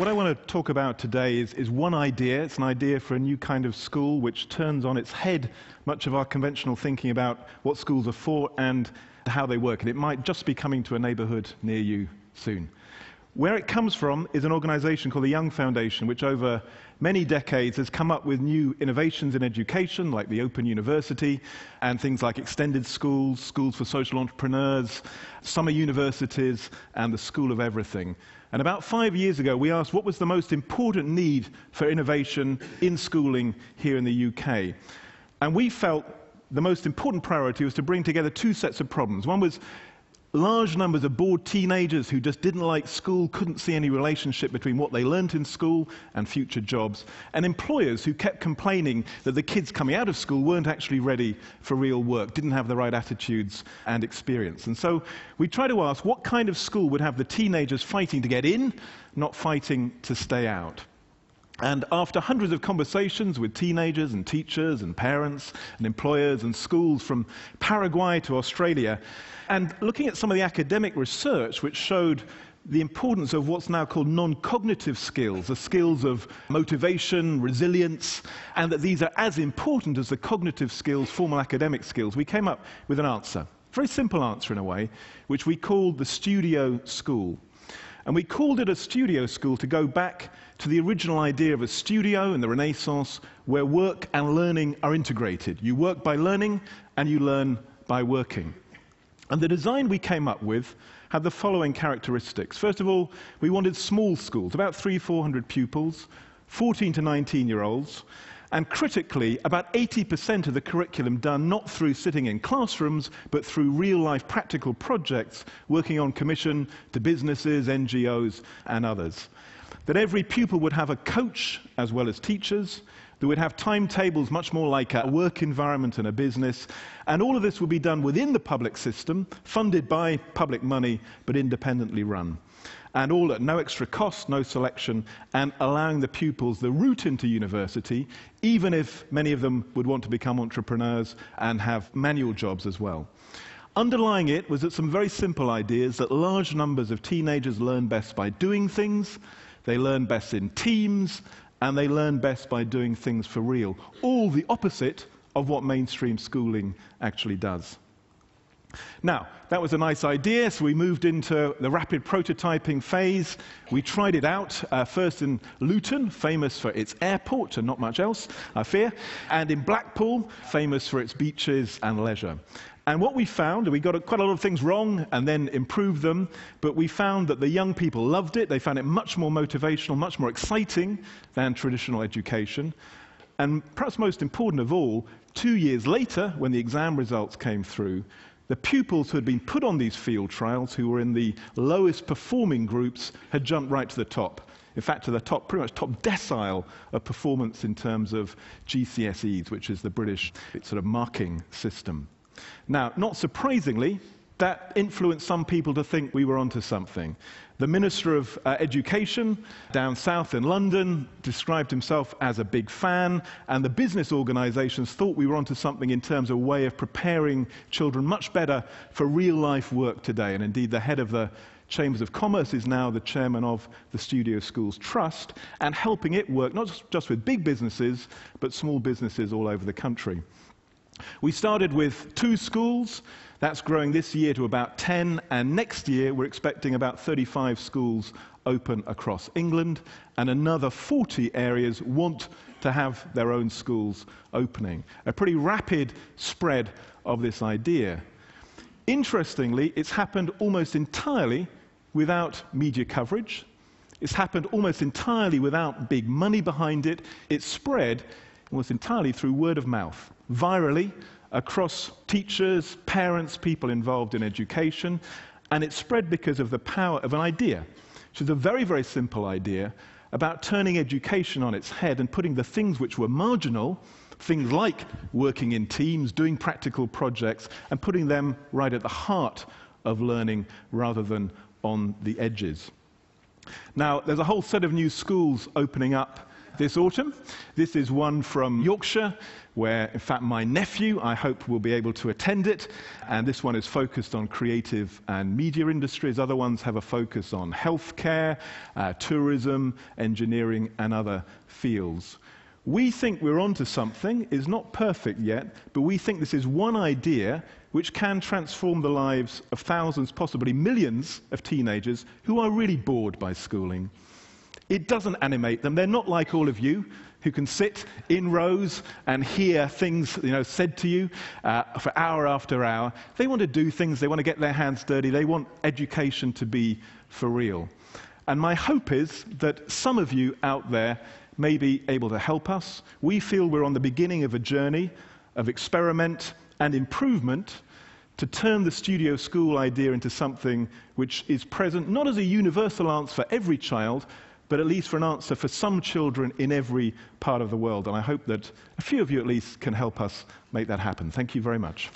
What I want to talk about today is one idea. It's an idea for a new kind of school which turns on its head much of our conventional thinking about what schools are for and how they work. And it might just be coming to a neighborhood near you soon. Where it comes from is an organization called the Young Foundation, which over many decades has come up with new innovations in education, like the Open University, and things like extended schools, schools for social entrepreneurs, summer universities, and the School of Everything. And about 5 years ago, we asked what was the most important need for innovation in schooling here in the UK. And we felt the most important priority was to bring together two sets of problems. One was large numbers of bored teenagers who just didn't like school, couldn't see any relationship between what they learnt in school and future jobs, and employers who kept complaining that the kids coming out of school weren't actually ready for real work, didn't have the right attitudes and experience. And so we tried to ask what kind of school would have the teenagers fighting to get in, not fighting to stay out. And after hundreds of conversations with teenagers and teachers and parents and employers and schools from Paraguay to Australia, and looking at some of the academic research which showed the importance of what's now called non-cognitive skills, the skills of motivation, resilience, and that these are as important as the cognitive skills, formal academic skills, we came up with an answer, a very simple answer in a way, which we called the studio school. And we called it a studio school to go back to the original idea of a studio in the Renaissance where work and learning are integrated. You work by learning and you learn by working. And the design we came up with had the following characteristics. First of all, we wanted small schools, about 300-400 pupils, 14 to 19-year-olds, and critically, about 80% of the curriculum done not through sitting in classrooms, but through real-life practical projects working on commission to businesses, NGOs, and others. That every pupil would have a coach as well as teachers, that would have timetables much more like a work environment and a business, and all of this would be done within the public system, funded by public money, but independently run. And all at no extra cost, no selection, and allowing the pupils the route into university, even if many of them would want to become entrepreneurs and have manual jobs as well. Underlying it was that some very simple ideas that large numbers of teenagers learn best by doing things, they learn best in teams, and they learn best by doing things for real. All the opposite of what mainstream schooling actually does. Now, that was a nice idea, so we moved into the rapid prototyping phase. We tried it out, first in Luton, famous for its airport and not much else, I fear, and in Blackpool, famous for its beaches and leisure. And what we found, we got quite a lot of things wrong and then improved them, but we found that the young people loved it. They found it much more motivational, much more exciting than traditional education. And perhaps most important of all, 2 years later, when the exam results came through, the pupils who had been put on these field trials, who were in the lowest performing groups, had jumped right to the top. In fact, to the top, pretty much top decile of performance in terms of GCSEs, which is the British sort of marking system. Now, not surprisingly, that influenced some people to think we were onto something. The Minister of Education down south in London described himself as a big fan, and the business organisations thought we were onto something in terms of a way of preparing children much better for real-life work today. And indeed, the head of the Chambers of Commerce is now the chairman of the Studio Schools Trust, and helping it work not just with big businesses, but small businesses all over the country. We started with 2 schools. That's growing this year to about 10, and next year we're expecting about 35 schools open across England, and another 40 areas want to have their own schools opening. A pretty rapid spread of this idea. Interestingly, it's happened almost entirely without media coverage. It's happened almost entirely without big money behind it. It's spread almost entirely through word of mouth, virally, across teachers, parents, people involved in education, and it spread because of the power of an idea, which is a very, very simple idea about turning education on its head and putting the things which were marginal, things like working in teams, doing practical projects, and putting them right at the heart of learning rather than on the edges. Now, there's a whole set of new schools opening up this autumn. This is one from Yorkshire, where, in fact, my nephew, I hope, will be able to attend it. And this one is focused on creative and media industries. Other ones have a focus on healthcare, tourism, engineering, and other fields. We think we're onto something. It's not perfect yet, but we think this is one idea which can transform the lives of thousands, possibly millions, of teenagers who are really bored by schooling. It doesn't animate them. They're not like all of you who can sit in rows and hear things, said to you for hour after hour. They want to do things. They want to get their hands dirty. They want education to be for real. And my hope is that some of you out there may be able to help us. We feel we're on the beginning of a journey of experiment and improvement to turn the studio school idea into something which is present not as a universal answer for every child, but at least for an answer for some children in every part of the world. And I hope that a few of you at least can help us make that happen. Thank you very much.